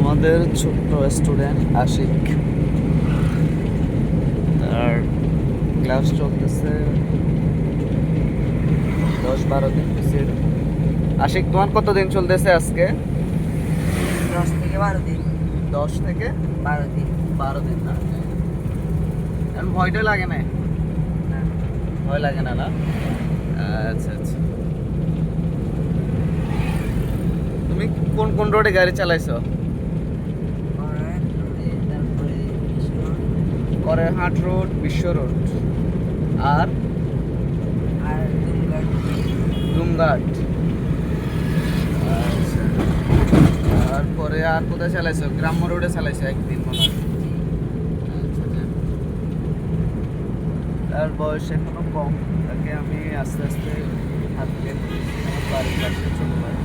আমাদের ছোট্ট স্টুডেন্ট আশিক, তার ক্লাস চলতেছে 10-12 দিন পিছিয়ে। আশিক, তোমার কতদিন চলতেছে আজকে? 10 থেকে 12 দিন। 10 থেকে 12 দিন। 12 দিন না? এখন ভয়টা লাগে না? না। ভয় লাগে না না? আচ্ছা আচ্ছা। তুমি কোন কোন রোডে গাড়ি চালাইছো? তারপরে করেরহাট রোড, বিশ্ব রোড, আর আর ডুমঘাট। আচ্ছা, তারপরে আর কোথায় চালাইছো? গ্রাম্য রোডে চালাইছো একদিন মনে হয়। আচ্ছা, আচ্ছা। তার বয়স এখনো কম, তাকে আমি আস্তে আস্তে হাঁটতে বাড়ির কাছে চলে যাই,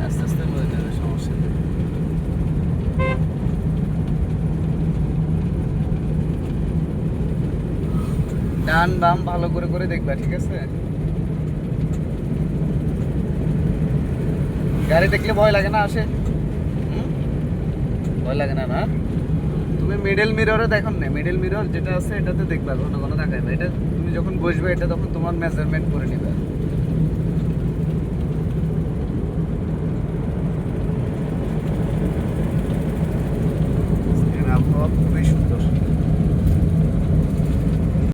আস্তে আস্তে হয়ে যাবে, সমস্যা নেই। ডান বাম ভালো করে করে দেখবা, ঠিক আছে? গাড়ি দেখলে ভয় লাগে না? আসে ভয় লাগে না না? তুমি মিডল মিররে দেখো না, মিডল মিরর যেটা আছে এটাতে দেখবা, ঘন ঘন তাকাইবা। এটা তুমি যখন বসবে এটা তখন তোমার মেজারমেন্ট করে নিবে।